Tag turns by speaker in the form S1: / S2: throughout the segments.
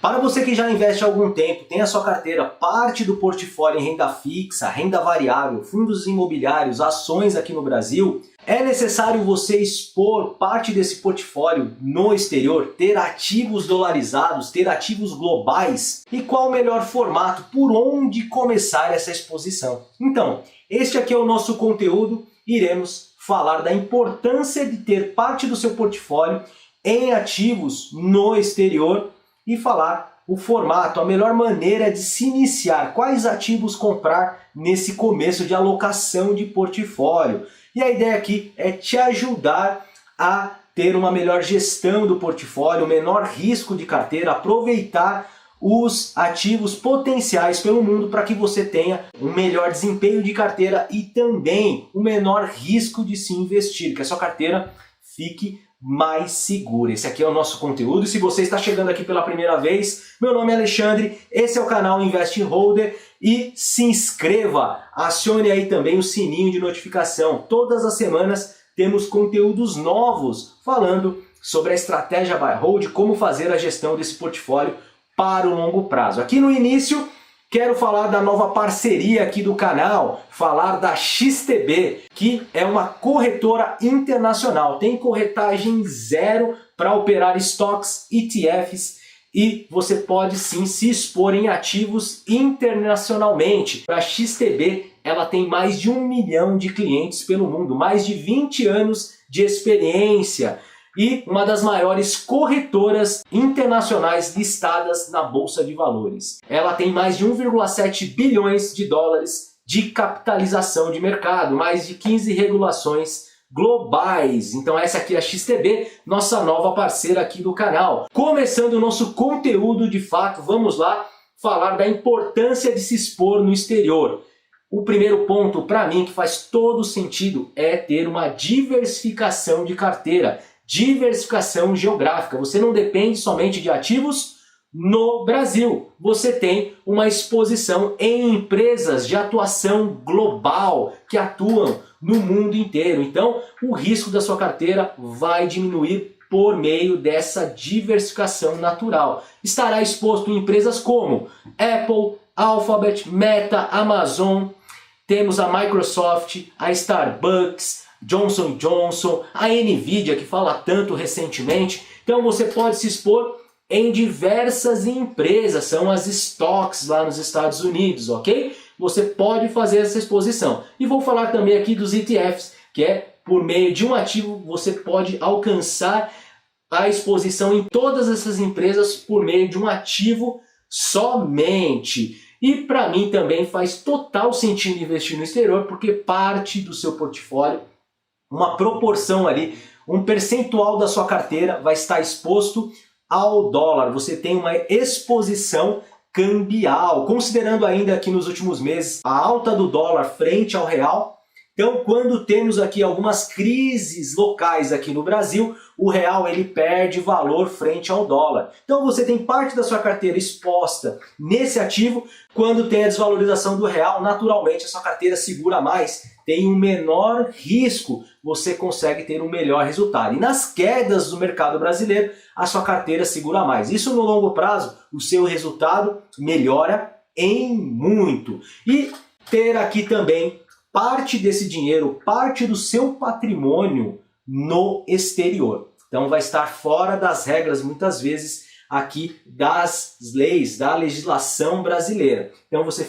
S1: Para você que já investe há algum tempo, tem a sua carteira, parte do portfólio em renda fixa, renda variável, fundos imobiliários, ações aqui no Brasil, é necessário você expor parte desse portfólio no exterior, ter ativos dolarizados, ter ativos globais? E qual o melhor formato, por onde começar essa exposição? Então, este aqui é o nosso conteúdo, iremos falar da importância de ter parte do seu portfólio em ativos no exterior e falar o formato, a melhor maneira de se iniciar, quais ativos comprar nesse começo de alocação de portfólio. E a ideia aqui é te ajudar a ter uma melhor gestão do portfólio, menor risco de carteira, aproveitar os ativos potenciais pelo mundo para que você tenha um melhor desempenho de carteira e também um menor risco de se investir, que a sua carteira fique mais segura. Esse aqui é o nosso conteúdo. Se você está chegando aqui pela primeira vez, meu nome é Alexandre, esse é o canal Invest Holder e se inscreva, acione aí também o sininho de notificação. Todas as semanas temos conteúdos novos falando sobre a estratégia buy hold, como fazer a gestão desse portfólio para o longo prazo. Aqui no início, quero falar da nova parceria aqui do canal, falar da XTB, que é uma corretora internacional. Tem corretagem zero para operar estoques, ETFs, e você pode sim se expor em ativos internacionalmente. A XTB, ela tem mais de 1 milhão de clientes pelo mundo, mais de 20 anos de experiência e uma das maiores corretoras internacionais listadas na Bolsa de Valores. Ela tem mais de 1,7 bilhões de dólares de capitalização de mercado, mais de 15 regulações globais. Então essa aqui é a XTB, nossa nova parceira aqui do canal. Começando o nosso conteúdo de fato, vamos lá falar da importância de se expor no exterior. O primeiro ponto para mim que faz todo sentido é ter uma diversificação de carteira. Diversificação geográfica. Você não depende somente de ativos no Brasil. Você tem uma exposição em empresas de atuação global que atuam no mundo inteiro. Então, o risco da sua carteira vai diminuir por meio dessa diversificação natural. Estará exposto em empresas como Apple, Alphabet, Meta, Amazon, temos a Microsoft, a Starbucks, Johnson & Johnson, a Nvidia que fala tanto recentemente. Então você pode se expor em diversas empresas, são as stocks lá nos Estados Unidos, ok? Você pode fazer essa exposição. E vou falar também aqui dos ETFs, que é por meio de um ativo você pode alcançar a exposição em todas essas empresas por meio de um ativo somente. E para mim também faz total sentido investir no exterior, porque parte do seu portfólio, uma proporção ali, um percentual da sua carteira vai estar exposto ao dólar. Você tem uma exposição cambial, considerando ainda que nos últimos meses a alta do dólar frente ao real. Então, quando temos aqui algumas crises locais aqui no Brasil, o real ele perde valor frente ao dólar. Então você tem parte da sua carteira exposta nesse ativo. Quando tem a desvalorização do real, naturalmente a sua carteira segura mais, tem um menor risco, você consegue ter um melhor resultado. E nas quedas do mercado brasileiro, a sua carteira segura mais. Isso no longo prazo, o seu resultado melhora em muito. E ter aqui também parte desse dinheiro, parte do seu patrimônio no exterior. Então vai estar fora das regras, muitas vezes, aqui das leis, da legislação brasileira. Então você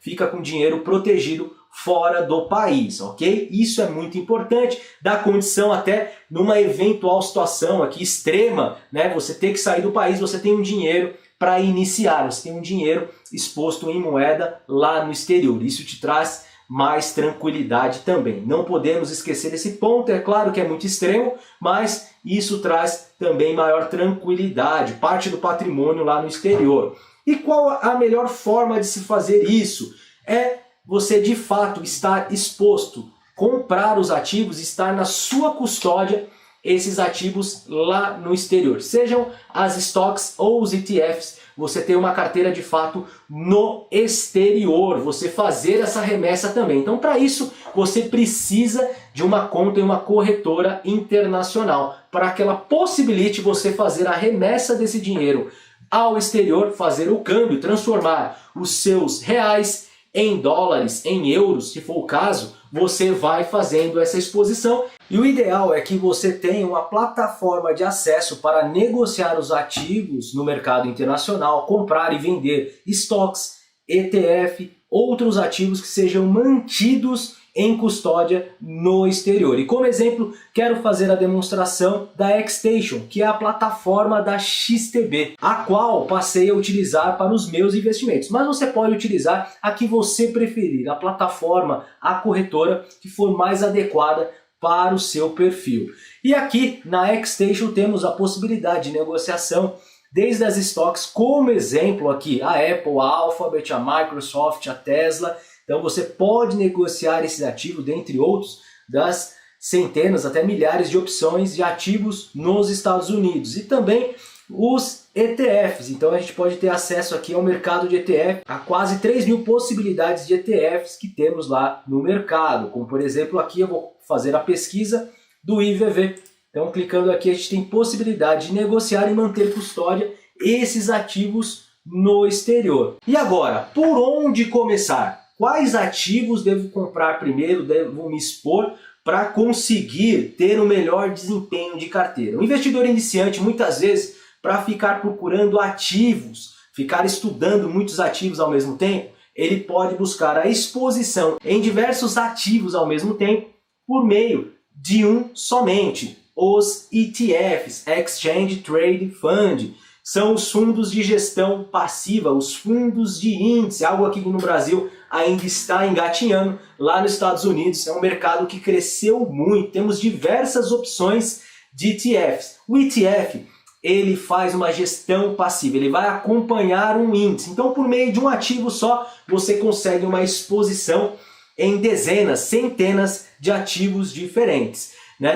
S1: fica com dinheiro protegido fora do país, ok? Isso é muito importante, dá condição até numa eventual situação aqui extrema, né? Você ter que sair do país, você tem um dinheiro para iniciar, você tem um dinheiro exposto em moeda lá no exterior. Isso te traz mais tranquilidade também. Não podemos esquecer esse ponto, é claro que é muito extremo, mas isso traz também maior tranquilidade, parte do patrimônio lá no exterior. E qual a melhor forma de se fazer isso? É você de fato estar exposto, comprar os ativos, estar na sua custódia esses ativos lá no exterior. Sejam as stocks ou os ETFs, você ter uma carteira de fato no exterior, você fazer essa remessa também. Então para isso você precisa de uma conta em uma corretora internacional, para que ela possibilite você fazer a remessa desse dinheiro ao exterior, fazer o câmbio, transformar os seus reais em dólares, em euros, se for o caso, você vai fazendo essa exposição. E o ideal é que você tenha uma plataforma de acesso para negociar os ativos no mercado internacional, comprar e vender estoques, ETF, outros ativos que sejam mantidos em custódia no exterior. E como exemplo, quero fazer a demonstração da Xstation, que é a plataforma da XTB, a qual passei a utilizar para os meus investimentos. Mas você pode utilizar a que você preferir, a plataforma, a corretora que for mais adequada para o seu perfil. E aqui na Xstation temos a possibilidade de negociação desde as estoques, como exemplo aqui, a Apple, a Alphabet, a Microsoft, a Tesla. Então você pode negociar esses ativos, dentre outros, das centenas até milhares de opções de ativos nos Estados Unidos. E também os ETFs. Então a gente pode ter acesso aqui ao mercado de ETF, a quase 3.000 possibilidades de ETFs que temos lá no mercado. Como por exemplo aqui eu vou fazer a pesquisa do IVV. Então clicando aqui a gente tem possibilidade de negociar e manter custódia esses ativos no exterior. E agora, por onde começar? Quais ativos devo comprar primeiro, devo me expor para conseguir ter o melhor desempenho de carteira? O investidor iniciante, muitas vezes, para ficar procurando ativos, ficar estudando muitos ativos ao mesmo tempo, ele pode buscar a exposição em diversos ativos ao mesmo tempo por meio de um somente. Os ETFs, Exchange Trade Fund, são os fundos de gestão passiva, os fundos de índice, algo aqui no Brasil ainda está engatinhando. Lá nos Estados Unidos é um mercado que cresceu muito, temos diversas opções de ETFs. O ETF, ele faz uma gestão passiva, ele vai acompanhar um índice. Então, por meio de um ativo só, você consegue uma exposição em dezenas, centenas de ativos diferentes.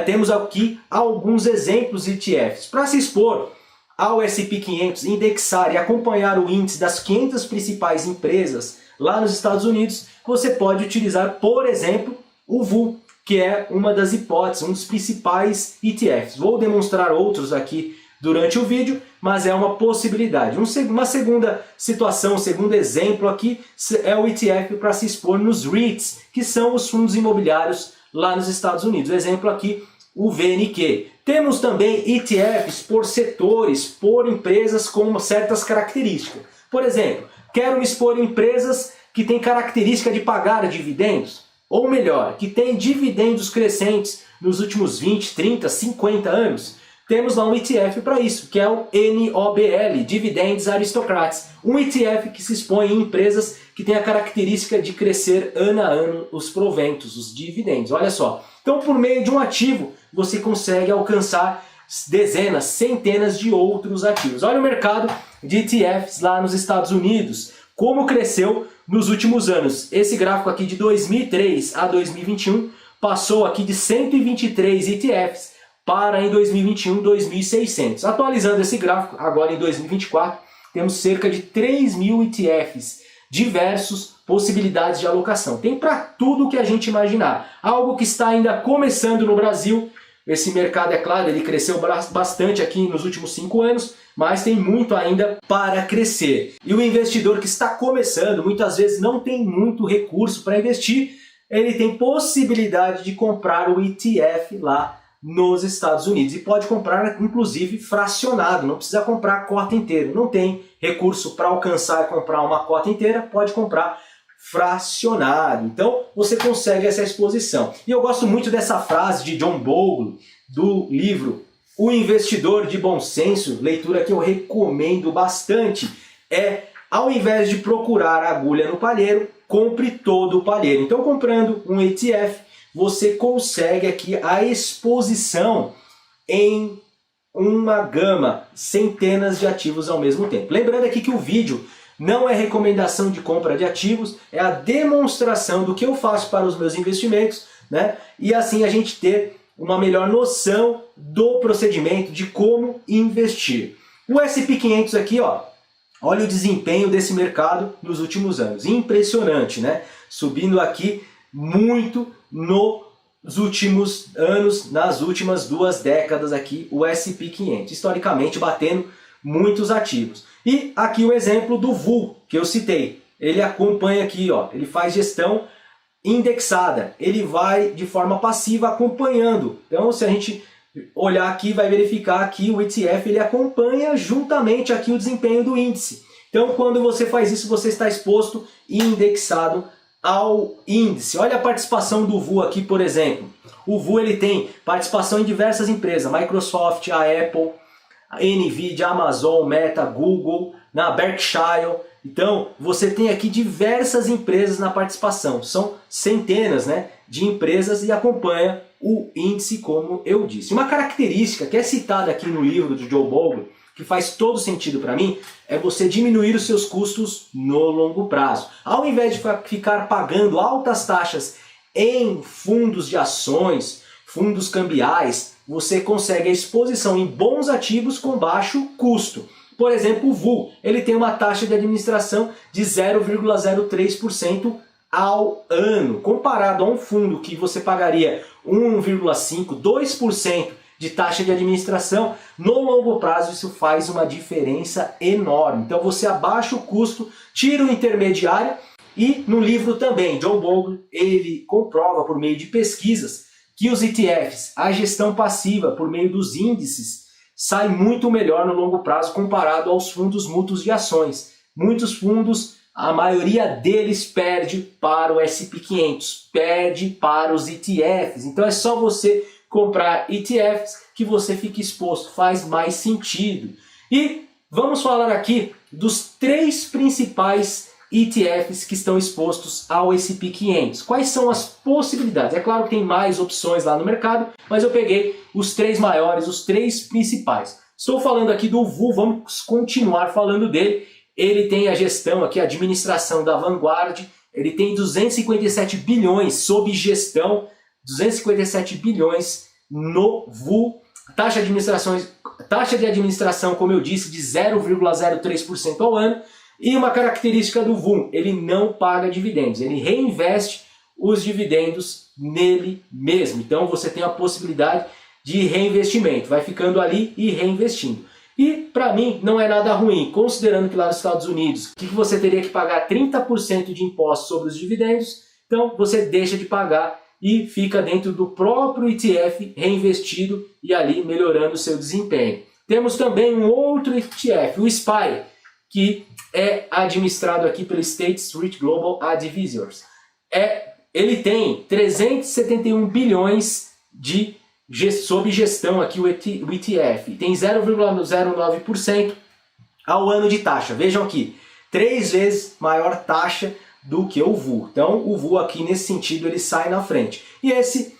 S1: Temos aqui alguns exemplos de ETFs. Para se expor ao S&P 500, indexar e acompanhar o índice das 500 principais empresas lá nos Estados Unidos, você pode utilizar, por exemplo, o VUL, que é uma das hipóteses, um dos principais ETFs. Vou demonstrar outros aqui durante o vídeo, mas é uma possibilidade. Uma segunda situação, um segundo exemplo aqui é o ETF para se expor nos REITs, que são os fundos imobiliários lá nos Estados Unidos. Exemplo aqui, o VNQ. Temos também ETFs por setores, por empresas com certas características. Por exemplo, quero me expor em empresas que têm característica de pagar dividendos, ou melhor, que têm dividendos crescentes nos últimos 20, 30, 50 anos. Temos lá um ETF para isso, que é o NOBL, Dividends Aristocrats. Um ETF que se expõe em empresas que têm a característica de crescer ano a ano os proventos, os dividendos. Olha só. Então, por meio de um ativo, você consegue alcançar dezenas, centenas de outros ativos. Olha o mercado de ETFs lá nos Estados Unidos, como cresceu nos últimos anos. Esse gráfico aqui de 2003 a 2021 passou aqui de 123 ETFs para em 2021 2.600. Atualizando esse gráfico, agora em 2024, temos cerca de 3.000 ETFs, diversos possibilidades de alocação. Tem para tudo que a gente imaginar. Algo que está ainda começando no Brasil. Esse mercado, é claro, ele cresceu bastante aqui nos últimos 5 anos, mas tem muito ainda para crescer. E o investidor que está começando, muitas vezes não tem muito recurso para investir, ele tem possibilidade de comprar o ETF lá nos Estados Unidos. E pode comprar, inclusive, fracionado, não precisa comprar a cota inteira. Não tem recurso para alcançar e comprar uma cota inteira, pode comprar fracionado. Então, você consegue essa exposição. E eu gosto muito dessa frase de John Bogle, do livro O Investidor de Bom Senso, leitura que eu recomendo bastante. Ao invés de procurar a agulha no palheiro, compre todo o palheiro. Então, comprando um ETF, você consegue aqui a exposição em uma gama, centenas de ativos ao mesmo tempo. Lembrando aqui que o vídeo não é recomendação de compra de ativos, é a demonstração do que eu faço para os meus investimentos, E assim a gente ter uma melhor noção do procedimento, de como investir. O S&P 500 aqui, olha o desempenho desse mercado nos últimos anos. Impressionante, Subindo aqui muito nos últimos anos, nas últimas 2 décadas aqui, o S&P 500. Historicamente batendo muitos ativos. E aqui o exemplo do VUL, que eu citei. Ele acompanha aqui, ó, ele faz gestão indexada. Ele vai de forma passiva acompanhando. Então, se a gente olhar aqui, vai verificar que o ETF ele acompanha juntamente aqui o desempenho do índice. Então, quando você faz isso, você está exposto e indexado ao índice. Olha a participação do VUL aqui, por exemplo. O VUL ele tem participação em diversas empresas, Microsoft, a Apple, a Nvidia, a Amazon, Meta, Google, na Berkshire. Então, você tem aqui diversas empresas na participação. São centenas, né, de empresas e acompanha o índice, como eu disse. Uma característica que é citada aqui no livro do Joe Bogle, que faz todo sentido para mim, é você diminuir os seus custos no longo prazo. Ao invés de ficar pagando altas taxas em fundos de ações, fundos cambiais, você consegue a exposição em bons ativos com baixo custo. Por exemplo, o VUL, ele tem uma taxa de administração de 0,03% ao ano, comparado a um fundo que você pagaria 1,5%, 2% de taxa de administração, no longo prazo isso faz uma diferença enorme. Então você abaixa o custo, tira o intermediário e no livro também, Joe Bogle, ele comprova por meio de pesquisas que os ETFs, a gestão passiva por meio dos índices, sai muito melhor no longo prazo comparado aos fundos mútuos de ações. Muitos fundos, a maioria deles perde para o S&P 500, perde para os ETFs. Então é só você comprar ETFs que você fica exposto, faz mais sentido. E vamos falar aqui dos 3 principais ETFs que estão expostos ao S&P 500. Quais são as possibilidades? É claro que tem mais opções lá no mercado, mas eu peguei os 3 maiores, os 3 principais. Estou falando aqui do VUL, vamos continuar falando dele. Ele tem a gestão aqui, a administração da Vanguard, ele tem 257 bilhões sob gestão, 257 bilhões no VUL. Taxa de administração, como eu disse, de 0,03% ao ano. E uma característica do VUL, ele não paga dividendos, ele reinveste os dividendos nele mesmo. Então você tem a possibilidade de reinvestimento, vai ficando ali e reinvestindo. E para mim não é nada ruim, considerando que lá nos Estados Unidos, que você teria que pagar 30% de imposto sobre os dividendos, então você deixa de pagar e fica dentro do próprio ETF reinvestido e ali melhorando o seu desempenho. Temos também um outro ETF, o SPY, que é administrado aqui pelo State Street Global Advisors. Ele tem 371 bilhões sob gestão aqui o ETF. Tem 0,09% ao ano de taxa. Vejam aqui, 3 vezes maior taxa do que o VUL. Então o VUL aqui nesse sentido ele sai na frente. E esse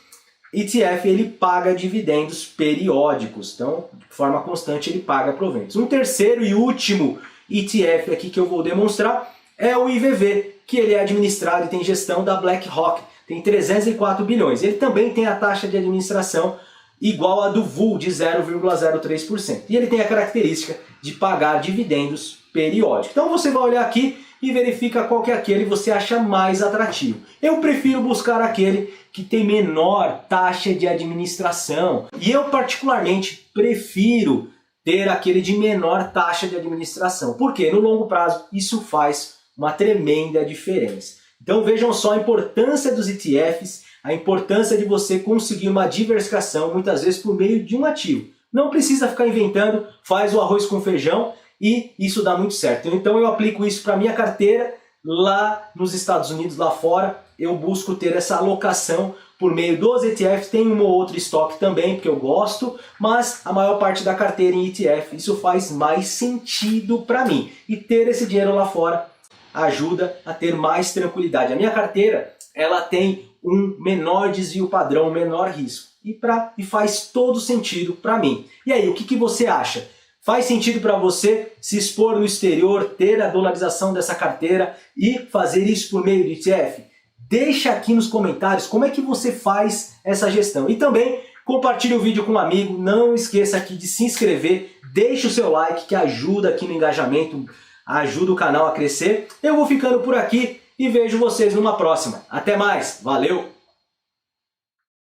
S1: ETF ele paga dividendos periódicos. Então de forma constante ele paga proventos. Um terceiro e último ETF aqui que eu vou demonstrar é o IVV, que ele é administrado e tem gestão da BlackRock, tem 304 bilhões. Ele também tem a taxa de administração igual a do VUL, de 0,03%. E ele tem a característica de pagar dividendos periódicos. Então você vai olhar aqui e verifica qual que é aquele que você acha mais atrativo. Eu prefiro buscar aquele que tem menor taxa de administração. E eu particularmente prefiro ter aquele de menor taxa de administração. Porque no longo prazo isso faz uma tremenda diferença. Então vejam só a importância dos ETFs, a importância de você conseguir uma diversificação, muitas vezes por meio de um ativo. Não precisa ficar inventando, faz o arroz com feijão e isso dá muito certo. Então eu aplico isso para a minha carteira lá nos Estados Unidos, lá fora. Eu busco ter essa alocação por meio dos ETFs, tem um ou outro estoque também, porque eu gosto, mas a maior parte da carteira em ETF, isso faz mais sentido para mim. E ter esse dinheiro lá fora ajuda a ter mais tranquilidade. A minha carteira, ela tem um menor desvio padrão, um menor risco. E faz todo sentido para mim. E aí, o que você acha? Faz sentido para você se expor no exterior, ter a dolarização dessa carteira e fazer isso por meio do ETF? Deixa aqui nos comentários como é que você faz essa gestão. E também compartilhe o vídeo com um amigo. Não esqueça aqui de se inscrever. Deixe o seu like que ajuda aqui no engajamento, ajuda o canal a crescer. Eu vou ficando por aqui e vejo vocês numa próxima. Até mais. Valeu!